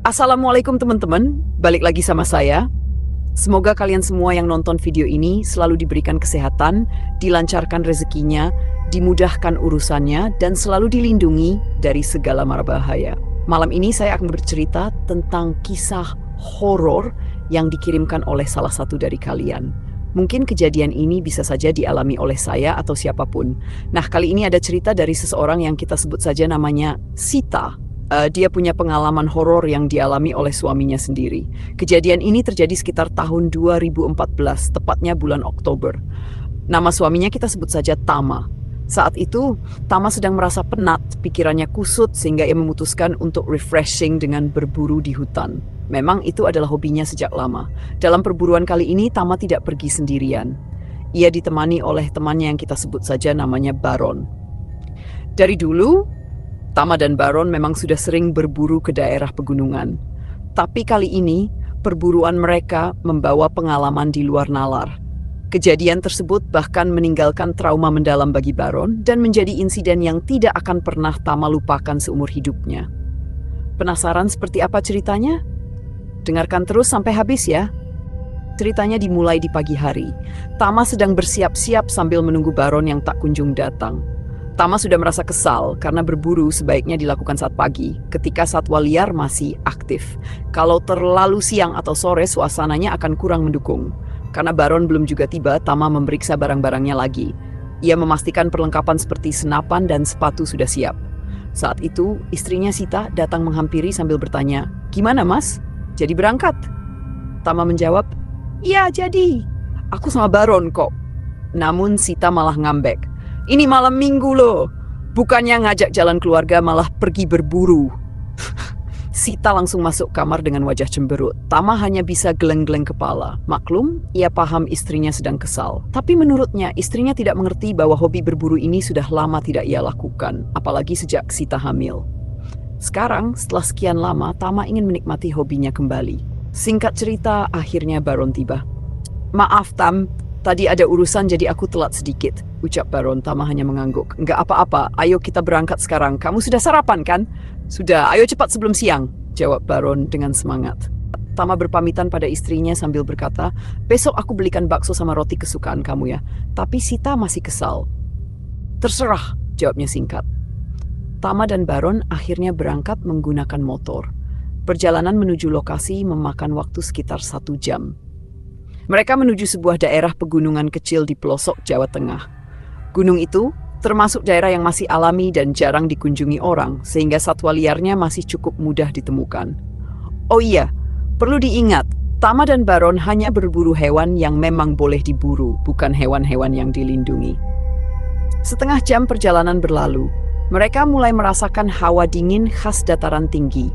Assalamualaikum teman-teman, balik lagi sama saya. Semoga kalian semua yang nonton video ini selalu diberikan kesehatan, dilancarkan rezekinya, dimudahkan urusannya, dan selalu dilindungi dari segala mara bahaya. Malam ini saya akan bercerita tentang kisah horor yang dikirimkan oleh salah satu dari kalian. Mungkin kejadian ini bisa saja dialami oleh saya atau siapapun. Nah, kali ini ada cerita dari seseorang yang kita sebut saja namanya Sita. Dia punya pengalaman horor yang dialami oleh suaminya sendiri. Kejadian ini terjadi sekitar tahun 2014, tepatnya bulan Oktober. Nama suaminya kita sebut saja Tama. Saat itu, Tama sedang merasa penat, pikirannya kusut sehingga ia memutuskan untuk refreshing dengan berburu di hutan. Memang itu adalah hobinya sejak lama. Dalam perburuan kali ini, Tama tidak pergi sendirian. Ia ditemani oleh temannya yang kita sebut saja namanya Baron. Dari dulu, Tama dan Baron memang sudah sering berburu ke daerah pegunungan. Tapi kali ini, perburuan mereka membawa pengalaman di luar nalar. Kejadian tersebut bahkan meninggalkan trauma mendalam bagi Baron dan menjadi insiden yang tidak akan pernah Tama lupakan seumur hidupnya. Penasaran seperti apa ceritanya? Dengarkan terus sampai habis ya. Ceritanya dimulai di pagi hari. Tama sedang bersiap-siap sambil menunggu Baron yang tak kunjung datang. Tama sudah merasa kesal karena berburu sebaiknya dilakukan saat pagi, ketika satwa liar masih aktif. Kalau terlalu siang atau sore, suasananya akan kurang mendukung. Karena Baron belum juga tiba, Tama memeriksa barang-barangnya lagi. Ia memastikan perlengkapan seperti senapan dan sepatu sudah siap. Saat itu, istrinya Sita datang menghampiri sambil bertanya, "Gimana mas? Jadi berangkat?" Tama menjawab, "Iya jadi. Aku sama Baron kok." Namun Sita malah ngambek. "Ini malam minggu loh. Bukannya ngajak jalan keluarga malah pergi berburu." Sita langsung masuk kamar dengan wajah cemberut. Tama hanya bisa geleng-geleng kepala. Maklum, ia paham istrinya sedang kesal. Tapi menurutnya, istrinya tidak mengerti bahwa hobi berburu ini sudah lama tidak ia lakukan. Apalagi sejak Sita hamil. Sekarang, setelah sekian lama, Tama ingin menikmati hobinya kembali. Singkat cerita, akhirnya Baron tiba. "Maaf Tam, tadi ada urusan jadi aku telat sedikit," ucap Baron. Tama hanya mengangguk. "Enggak apa-apa, ayo kita berangkat sekarang. Kamu sudah sarapan kan?" "Sudah, ayo cepat sebelum siang," jawab Baron dengan semangat. Tama berpamitan pada istrinya sambil berkata, "Besok aku belikan bakso sama roti kesukaan kamu ya." Tapi Sita masih kesal. "Terserah," jawabnya singkat. Tama dan Baron akhirnya berangkat menggunakan motor. Perjalanan menuju lokasi memakan waktu sekitar 1 jam. Mereka menuju sebuah daerah pegunungan kecil di pelosok Jawa Tengah. Gunung itu termasuk daerah yang masih alami dan jarang dikunjungi orang, sehingga satwa liarnya masih cukup mudah ditemukan. Oh iya, perlu diingat, Tama dan Baron hanya berburu hewan yang memang boleh diburu, bukan hewan-hewan yang dilindungi. Setengah jam perjalanan berlalu, mereka mulai merasakan hawa dingin khas dataran tinggi.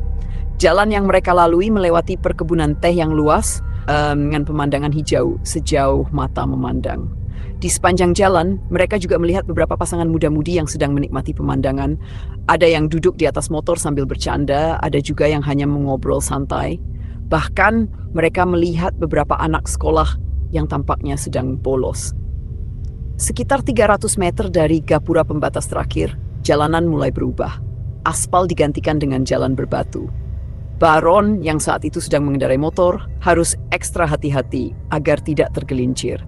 Jalan yang mereka lalui melewati perkebunan teh yang luas, dengan pemandangan hijau sejauh mata memandang. Di sepanjang jalan, mereka juga melihat beberapa pasangan muda-mudi yang sedang menikmati pemandangan. Ada yang duduk di atas motor sambil bercanda, ada juga yang hanya mengobrol santai. Bahkan, mereka melihat beberapa anak sekolah yang tampaknya sedang bolos. Sekitar 300 meter dari gapura pembatas terakhir, jalanan mulai berubah. Aspal digantikan dengan jalan berbatu. Baron yang saat itu sedang mengendarai motor harus ekstra hati-hati agar tidak tergelincir.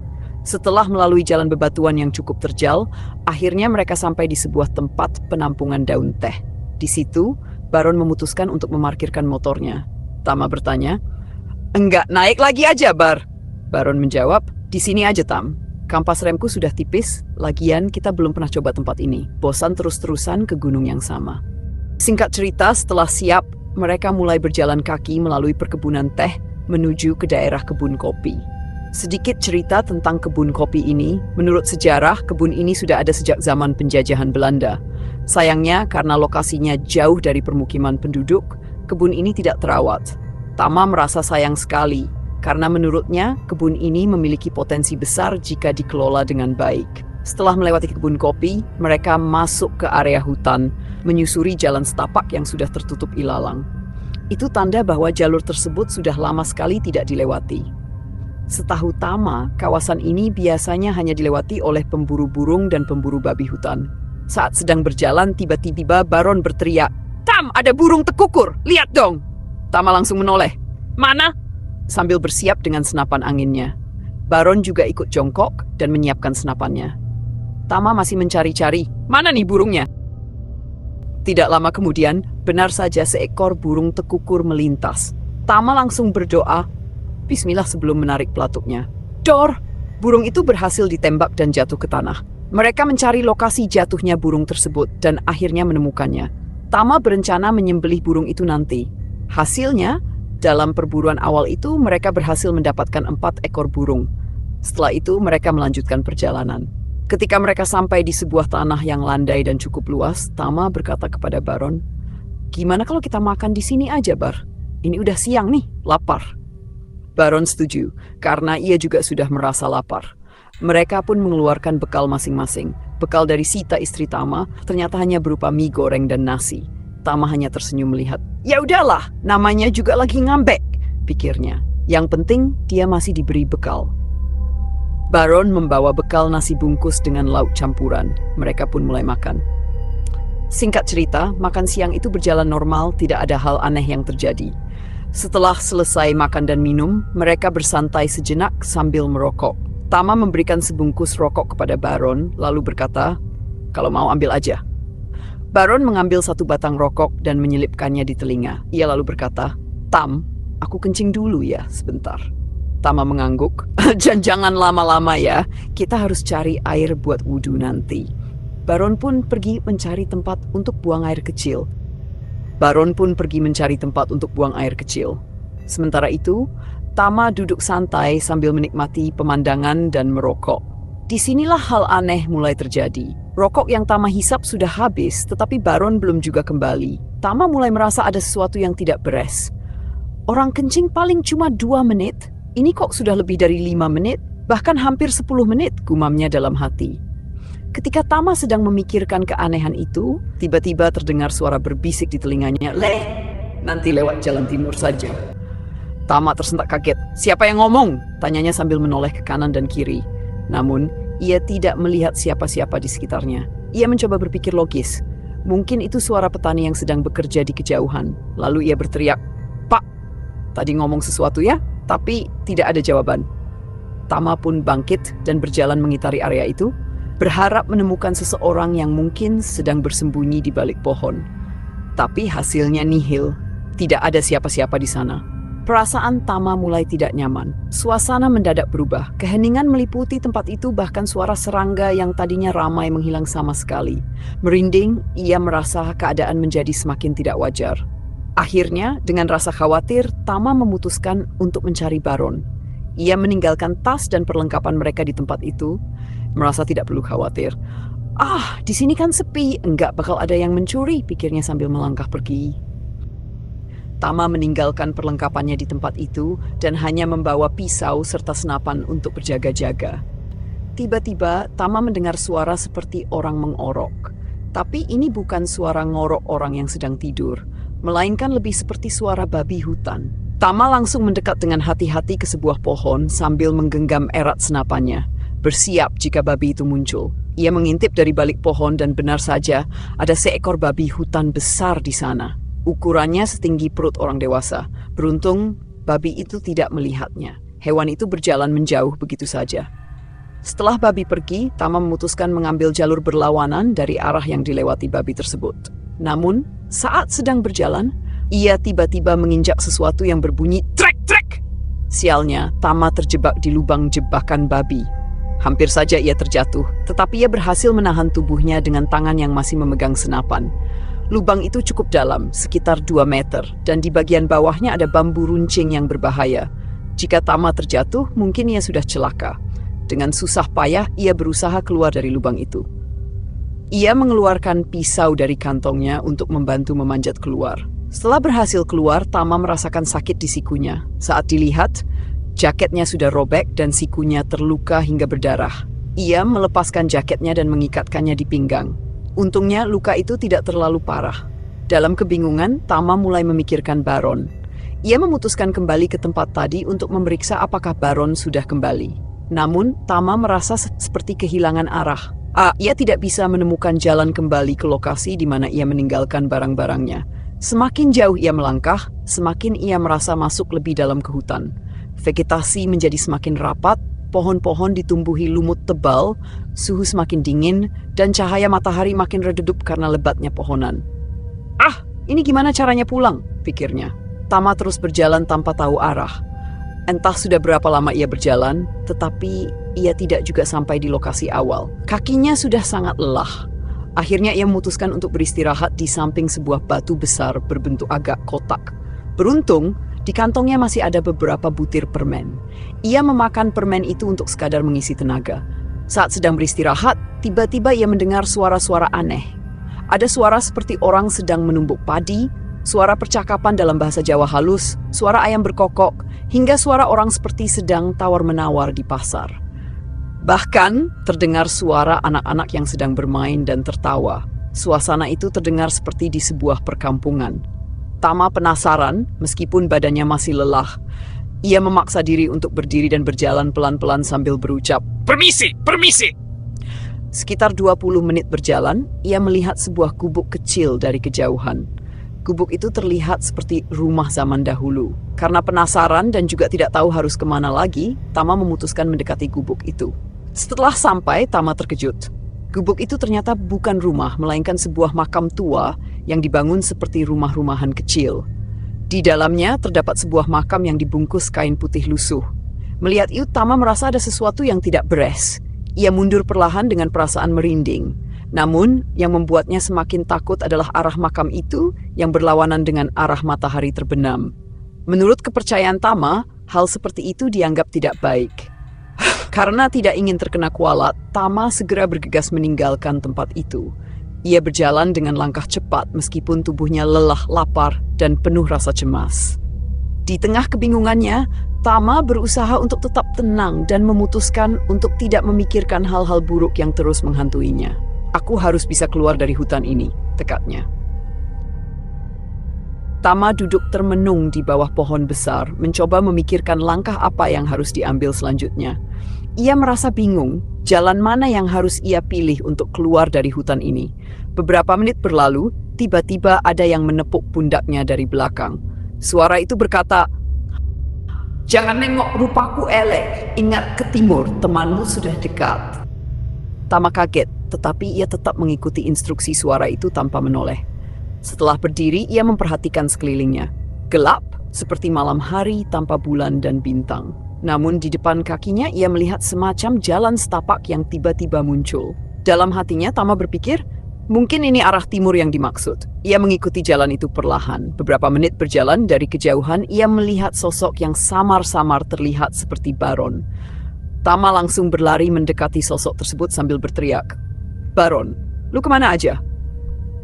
Setelah melalui jalan bebatuan yang cukup terjal, akhirnya mereka sampai di sebuah tempat penampungan daun teh. Di situ, Baron memutuskan untuk memarkirkan motornya. Tama bertanya, "Enggak, naik lagi aja, Bar." Baron menjawab, "Di sini aja, Tam. Kampas remku sudah tipis, lagian kita belum pernah coba tempat ini. Bosan terus-terusan ke gunung yang sama." Singkat cerita, setelah siap, mereka mulai berjalan kaki melalui perkebunan teh menuju ke daerah kebun kopi. Sedikit cerita tentang kebun kopi ini. Menurut sejarah, kebun ini sudah ada sejak zaman penjajahan Belanda. Sayangnya, karena lokasinya jauh dari permukiman penduduk, kebun ini tidak terawat. Tama merasa sayang sekali, karena menurutnya kebun ini memiliki potensi besar jika dikelola dengan baik. Setelah melewati kebun kopi, mereka masuk ke area hutan, menyusuri jalan setapak yang sudah tertutup ilalang. Itu tanda bahwa jalur tersebut sudah lama sekali tidak dilewati. Setahu Tama, kawasan ini biasanya hanya dilewati oleh pemburu burung dan pemburu babi hutan. Saat sedang berjalan, tiba-tiba Baron berteriak, "Tam, ada burung tekukur, lihat dong!" Tama langsung menoleh. Mana? Sambil bersiap dengan senapan anginnya. Baron juga ikut jongkok dan menyiapkan senapannya. Tama masih mencari-cari. Mana nih burungnya? Tidak lama kemudian, benar saja seekor burung tekukur melintas. Tama langsung berdoa, Bismillah sebelum menarik pelatuknya. Dor! Burung itu berhasil ditembak dan jatuh ke tanah. Mereka mencari lokasi jatuhnya burung tersebut dan akhirnya menemukannya. Tama berencana menyembelih burung itu nanti. Hasilnya, dalam perburuan awal itu mereka berhasil mendapatkan 4 ekor burung. Setelah itu mereka melanjutkan perjalanan. Ketika mereka sampai di sebuah tanah yang landai dan cukup luas, Tama berkata kepada Baron, "Gimana kalau kita makan di sini aja, Bar? Ini udah siang nih, lapar." Baron setuju, karena ia juga sudah merasa lapar. Mereka pun mengeluarkan bekal masing-masing. Bekal dari Sita istri Tama ternyata hanya berupa mie goreng dan nasi. Tama hanya tersenyum melihat. Ya udahlah, namanya juga lagi ngambek, pikirnya. Yang penting dia masih diberi bekal. Baron membawa bekal nasi bungkus dengan lauk campuran. Mereka pun mulai makan. Singkat cerita, makan siang itu berjalan normal, tidak ada hal aneh yang terjadi. Setelah selesai makan dan minum, mereka bersantai sejenak sambil merokok. Tama memberikan sebungkus rokok kepada Baron, lalu berkata, "Kalau mau ambil aja." Baron mengambil 1 batang rokok dan menyelipkannya di telinga. Ia lalu berkata, "Tam, aku kencing dulu ya, sebentar." Tama mengangguk, "Jangan lama-lama ya, kita harus cari air buat wudhu nanti." Baron pun pergi mencari tempat untuk buang air kecil. Sementara itu, Tama duduk santai sambil menikmati pemandangan dan merokok. Disinilah hal aneh mulai terjadi. Rokok yang Tama hisap sudah habis, tetapi Baron belum juga kembali. Tama mulai merasa ada sesuatu yang tidak beres. Orang kencing paling cuma 2 menit, ini kok sudah lebih dari 5 menit, bahkan hampir 10 menit, gumamnya dalam hati. Ketika Tama sedang memikirkan keanehan itu, tiba-tiba terdengar suara berbisik di telinganya, nanti lewat jalan timur saja." Tama tersentak kaget. "Siapa yang ngomong?" tanyanya sambil menoleh ke kanan dan kiri. Namun, ia tidak melihat siapa-siapa di sekitarnya. Ia mencoba berpikir logis. Mungkin itu suara petani yang sedang bekerja di kejauhan. Lalu ia berteriak, "Pak, tadi ngomong sesuatu ya?" Tapi tidak ada jawaban. Tama pun bangkit dan berjalan mengitari area itu, berharap menemukan seseorang yang mungkin sedang bersembunyi di balik pohon. Tapi hasilnya nihil. Tidak ada siapa-siapa di sana. Perasaan Tama mulai tidak nyaman. Suasana mendadak berubah. Keheningan meliputi tempat itu, bahkan suara serangga yang tadinya ramai menghilang sama sekali. Merinding, ia merasa keadaan menjadi semakin tidak wajar. Akhirnya, dengan rasa khawatir, Tama memutuskan untuk mencari Baron. Ia meninggalkan tas dan perlengkapan mereka di tempat itu, merasa tidak perlu khawatir. Di sini kan sepi, enggak bakal ada yang mencuri, pikirnya sambil melangkah pergi. Tama meninggalkan perlengkapannya di tempat itu dan hanya membawa pisau serta senapan untuk berjaga-jaga. Tiba-tiba, Tama mendengar suara seperti orang mengorok. Tapi ini bukan suara ngorok orang yang sedang tidur, melainkan lebih seperti suara babi hutan. Tama langsung mendekat dengan hati-hati ke sebuah pohon sambil menggenggam erat senapannya, bersiap jika babi itu muncul. Ia mengintip dari balik pohon dan benar saja ada seekor babi hutan besar di sana. Ukurannya setinggi perut orang dewasa. Beruntung, babi itu tidak melihatnya. Hewan itu berjalan menjauh begitu saja. Setelah babi pergi, Tama memutuskan mengambil jalur berlawanan dari arah yang dilewati babi tersebut. Namun, saat sedang berjalan, ia tiba-tiba menginjak sesuatu yang berbunyi trek-trek. Sialnya, Tama terjebak di lubang jebakan babi. Hampir saja ia terjatuh, tetapi ia berhasil menahan tubuhnya dengan tangan yang masih memegang senapan. Lubang itu cukup dalam, sekitar 2 meter, dan di bagian bawahnya ada bambu runcing yang berbahaya. Jika Tama terjatuh, mungkin ia sudah celaka. Dengan susah payah, ia berusaha keluar dari lubang itu. Ia mengeluarkan pisau dari kantongnya untuk membantu memanjat keluar. Setelah berhasil keluar, Tama merasakan sakit di sikunya. Saat dilihat, jaketnya sudah robek dan sikunya terluka hingga berdarah. Ia melepaskan jaketnya dan mengikatkannya di pinggang. Untungnya luka itu tidak terlalu parah. Dalam kebingungan, Tama mulai memikirkan Baron. Ia memutuskan kembali ke tempat tadi untuk memeriksa apakah Baron sudah kembali. Namun, Tama merasa seperti kehilangan arah. Ia tidak bisa menemukan jalan kembali ke lokasi di mana ia meninggalkan barang-barangnya. Semakin jauh ia melangkah, semakin ia merasa masuk lebih dalam ke hutan. Vegetasi menjadi semakin rapat, pohon-pohon ditumbuhi lumut tebal, suhu semakin dingin, dan cahaya matahari makin redup karena lebatnya pohonan. "Ah, ini gimana caranya pulang?" pikirnya. Tama terus berjalan tanpa tahu arah. Entah sudah berapa lama ia berjalan, tetapi ia tidak juga sampai di lokasi awal. Kakinya sudah sangat lelah. Akhirnya ia memutuskan untuk beristirahat di samping sebuah batu besar berbentuk agak kotak. Beruntung, di kantongnya masih ada beberapa butir permen. Ia memakan permen itu untuk sekadar mengisi tenaga. Saat sedang beristirahat, tiba-tiba ia mendengar suara-suara aneh. Ada suara seperti orang sedang menumbuk padi, suara percakapan dalam bahasa Jawa halus, suara ayam berkokok, hingga suara orang seperti sedang tawar-menawar di pasar. Bahkan terdengar suara anak-anak yang sedang bermain dan tertawa. Suasana itu terdengar seperti di sebuah perkampungan. Tama penasaran, meskipun badannya masih lelah. Ia memaksa diri untuk berdiri dan berjalan pelan-pelan sambil berucap, "Permisi, permisi!" Sekitar 20 menit berjalan, ia melihat sebuah gubuk kecil dari kejauhan. Gubuk itu terlihat seperti rumah zaman dahulu. Karena penasaran dan juga tidak tahu harus kemana lagi, Tama memutuskan mendekati gubuk itu. Setelah sampai, Tama terkejut. Gubuk itu ternyata bukan rumah, melainkan sebuah makam tua yang dibangun seperti rumah-rumahan kecil. Di dalamnya terdapat sebuah makam yang dibungkus kain putih lusuh. Melihat itu, Tama merasa ada sesuatu yang tidak beres. Ia mundur perlahan dengan perasaan merinding. Namun, yang membuatnya semakin takut adalah arah makam itu yang berlawanan dengan arah matahari terbenam. Menurut kepercayaan Tama, hal seperti itu dianggap tidak baik. Karena tidak ingin terkena kualat, Tama segera bergegas meninggalkan tempat itu. Ia berjalan dengan langkah cepat meskipun tubuhnya lelah, lapar, dan penuh rasa cemas. Di tengah kebingungannya, Tama berusaha untuk tetap tenang dan memutuskan untuk tidak memikirkan hal-hal buruk yang terus menghantuinya. "Aku harus bisa keluar dari hutan ini," tekadnya. Tama duduk termenung di bawah pohon besar, mencoba memikirkan langkah apa yang harus diambil selanjutnya. Ia merasa bingung, jalan mana yang harus ia pilih untuk keluar dari hutan ini. Beberapa menit berlalu, tiba-tiba ada yang menepuk pundaknya dari belakang. Suara itu berkata, "Jangan nengok rupaku elek, ingat ke timur, temanmu sudah dekat." Tama kaget, tetapi ia tetap mengikuti instruksi suara itu tanpa menoleh. Setelah berdiri, ia memperhatikan sekelilingnya. Gelap, seperti malam hari tanpa bulan dan bintang. Namun di depan kakinya ia melihat semacam jalan setapak yang tiba-tiba muncul. Dalam hatinya Tama berpikir, mungkin ini arah timur yang dimaksud. Ia mengikuti jalan itu perlahan. Beberapa menit berjalan dari kejauhan, ia melihat sosok yang samar-samar terlihat seperti Baron. Tama langsung berlari mendekati sosok tersebut sambil berteriak, "Baron, lu kemana aja?"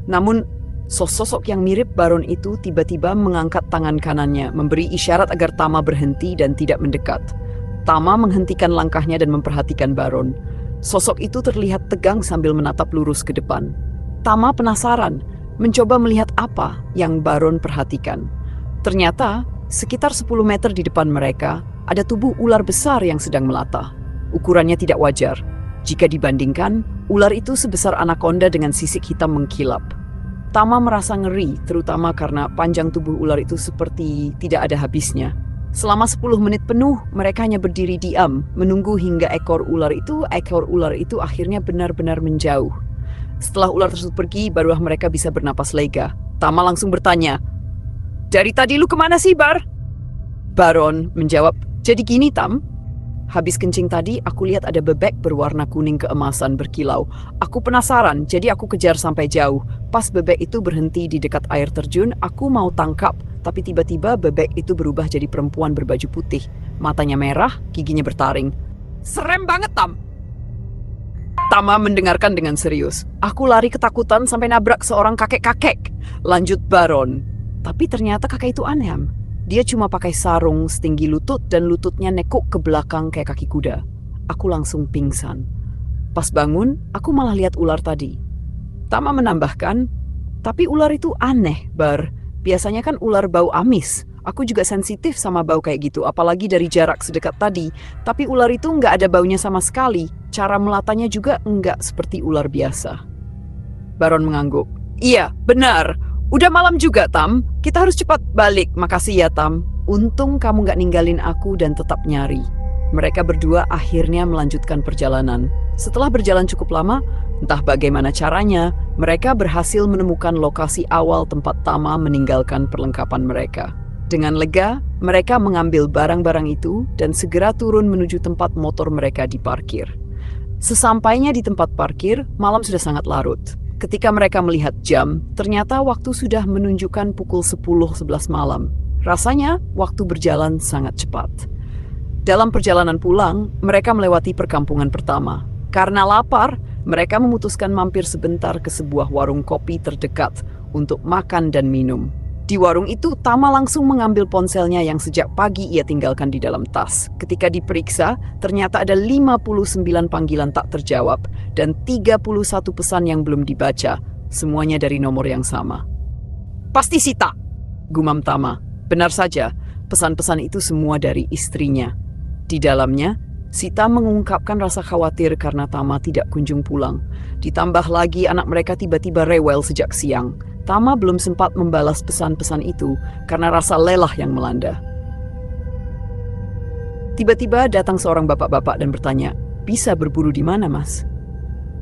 Namun, sosok yang mirip Baron itu tiba-tiba mengangkat tangan kanannya, memberi isyarat agar Tama berhenti dan tidak mendekat. Tama menghentikan langkahnya dan memperhatikan Baron. Sosok itu terlihat tegang sambil menatap lurus ke depan. Tama penasaran, mencoba melihat apa yang Baron perhatikan. Ternyata, sekitar 10 meter di depan mereka, ada tubuh ular besar yang sedang melata. Ukurannya tidak wajar. Jika dibandingkan, ular itu sebesar anaconda dengan sisik hitam mengkilap. Tama merasa ngeri, terutama karena panjang tubuh ular itu seperti tidak ada habisnya. Selama 10 menit penuh, mereka hanya berdiri diam, menunggu hingga ekor ular itu akhirnya benar-benar menjauh. Setelah ular tersebut pergi, barulah mereka bisa bernapas lega. Tama langsung bertanya, "Dari tadi lu kemana sih, Bar?" Baron menjawab, "Jadi gini, Tam. Habis kencing tadi, aku lihat ada bebek berwarna kuning keemasan berkilau. Aku penasaran, jadi aku kejar sampai jauh. Pas bebek itu berhenti di dekat air terjun, aku mau tangkap. Tapi tiba-tiba bebek itu berubah jadi perempuan berbaju putih. Matanya merah, giginya bertaring. Serem banget, Tam." Tama mendengarkan dengan serius. "Aku lari ketakutan sampai nabrak seorang kakek-kakek," lanjut Baron. Tapi ternyata kakek itu aneh. Dia cuma pakai sarung setinggi lutut dan lututnya nekuk ke belakang kayak kaki kuda. Aku langsung pingsan. Pas bangun, aku malah lihat ular tadi. Tama menambahkan, "Tapi ular itu aneh, Bar. Biasanya kan ular bau amis. Aku juga sensitif sama bau kayak gitu, apalagi dari jarak sedekat tadi. Tapi ular itu nggak ada baunya sama sekali. Cara melatanya juga nggak seperti ular biasa." Baron mengangguk. "Iya, benar. Udah malam juga, Tam. Kita harus cepat balik. Makasih ya, Tam. Untung kamu gak ninggalin aku dan tetap nyari. Mereka berdua akhirnya melanjutkan perjalanan. Setelah berjalan cukup lama, entah bagaimana caranya, mereka berhasil menemukan lokasi awal tempat Tama meninggalkan perlengkapan mereka. Dengan lega, mereka mengambil barang-barang itu dan segera turun menuju tempat motor mereka diparkir. Sesampainya di tempat parkir, malam sudah sangat larut. Ketika mereka melihat jam, ternyata waktu sudah menunjukkan pukul 10.11 malam. Rasanya, waktu berjalan sangat cepat. Dalam perjalanan pulang, mereka melewati perkampungan pertama. Karena lapar, mereka memutuskan mampir sebentar ke sebuah warung kopi terdekat untuk makan dan minum. Di warung itu, Tama langsung mengambil ponselnya yang sejak pagi ia tinggalkan di dalam tas. Ketika diperiksa, ternyata ada 59 panggilan tak terjawab dan 31 pesan yang belum dibaca, semuanya dari nomor yang sama. "Pasti Sita," gumam Tama. Benar saja, pesan-pesan itu semua dari istrinya. Di dalamnya, Sita mengungkapkan rasa khawatir karena Tama tidak kunjung pulang. Ditambah lagi anak mereka tiba-tiba rewel sejak siang. Tama belum sempat membalas pesan-pesan itu karena rasa lelah yang melanda. Tiba-tiba datang seorang bapak-bapak dan bertanya, "Bisa berburu di mana, Mas?"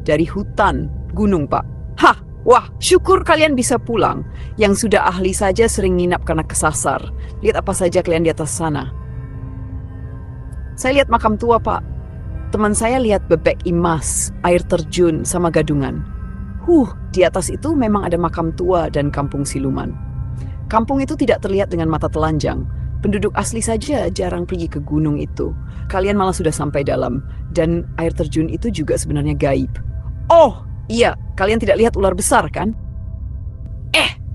"Dari hutan, gunung, Pak." "Hah, wah, syukur kalian bisa pulang. Yang sudah ahli saja sering nginap karena kesasar. Lihat apa saja kalian di atas sana." "Saya lihat makam tua, Pak. Teman saya lihat bebek emas, air terjun, sama gadungan. Di atas itu memang ada makam tua dan kampung siluman. Kampung itu tidak terlihat dengan mata telanjang. Penduduk asli saja jarang pergi ke gunung itu. Kalian malah sudah sampai dalam. Dan air terjun itu juga sebenarnya gaib." "Oh, iya, kalian tidak lihat ular besar, kan?"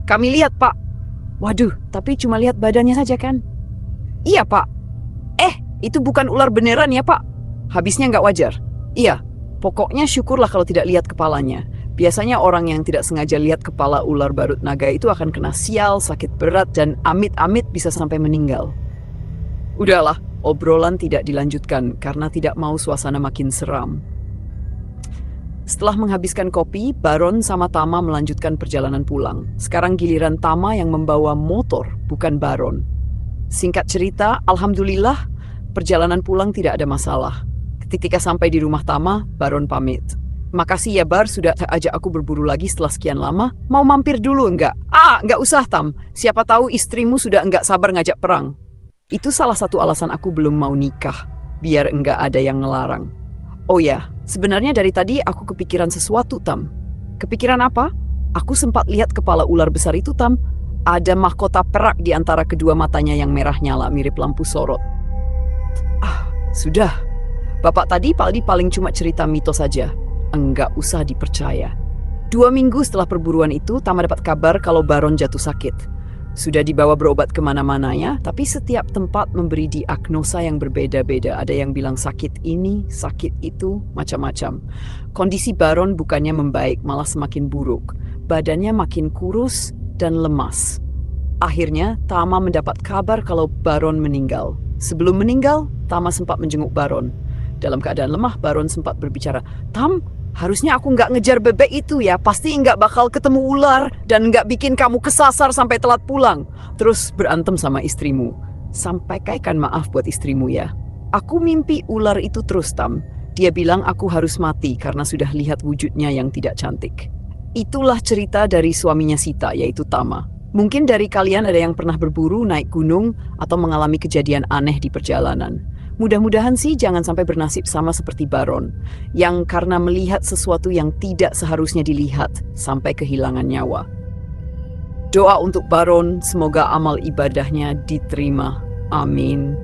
Kami lihat, Pak." "Waduh, tapi cuma lihat badannya saja, kan?" "Iya, Pak." Itu bukan ular beneran ya, Pak?" "Habisnya nggak wajar." "Iya, pokoknya syukurlah kalau tidak lihat kepalanya. Biasanya orang yang tidak sengaja lihat kepala ular barut naga itu akan kena sial, sakit berat, dan amit-amit bisa sampai meninggal." Udahlah, obrolan tidak dilanjutkan karena tidak mau suasana makin seram. Setelah menghabiskan kopi, Baron sama Tama melanjutkan perjalanan pulang. Sekarang giliran Tama yang membawa motor, bukan Baron. Singkat cerita, alhamdulillah, perjalanan pulang tidak ada masalah. Ketika sampai di rumah Tama, Baron pamit. "Makasih ya, Bar, sudah ajak aku berburu lagi setelah sekian lama. Mau mampir dulu enggak?" Enggak usah, Tam. Siapa tahu istrimu sudah enggak sabar ngajak perang." "Itu salah satu alasan aku belum mau nikah, biar enggak ada yang ngelarang." "Oh ya, sebenarnya dari tadi aku kepikiran sesuatu, Tam." "Kepikiran apa?" "Aku sempat lihat kepala ular besar itu, Tam. Ada mahkota perak di antara kedua matanya yang merah nyala mirip lampu sorot." Sudah. Bapak tadi paling cuma cerita mitos saja. Enggak usah dipercaya. 2 minggu setelah perburuan itu, Tama dapat kabar kalau Baron jatuh sakit. Sudah dibawa berobat kemana-mananya, tapi setiap tempat memberi diagnosa yang berbeda-beda. Ada yang bilang sakit ini, sakit itu, macam-macam. Kondisi Baron bukannya membaik, malah semakin buruk. Badannya makin kurus dan lemas. Akhirnya, Tama mendapat kabar kalau Baron meninggal. Sebelum meninggal, Tama sempat menjenguk Baron. Dalam keadaan lemah, Baron sempat berbicara, "Tam, harusnya aku nggak ngejar bebek itu ya. Pasti nggak bakal ketemu ular dan nggak bikin kamu kesasar sampai telat pulang. Terus berantem sama istrimu. Sampaikan maaf buat istrimu ya. Aku mimpi ular itu terus, Tam. Dia bilang aku harus mati karena sudah lihat wujudnya yang tidak cantik." Itulah cerita dari suaminya Sita, yaitu Tama. Mungkin dari kalian ada yang pernah berburu, naik gunung, atau mengalami kejadian aneh di perjalanan. Mudah-mudahan sih jangan sampai bernasib sama seperti Baron, yang karena melihat sesuatu yang tidak seharusnya dilihat, sampai kehilangan nyawa. Doa untuk Baron, semoga amal ibadahnya diterima. Amin.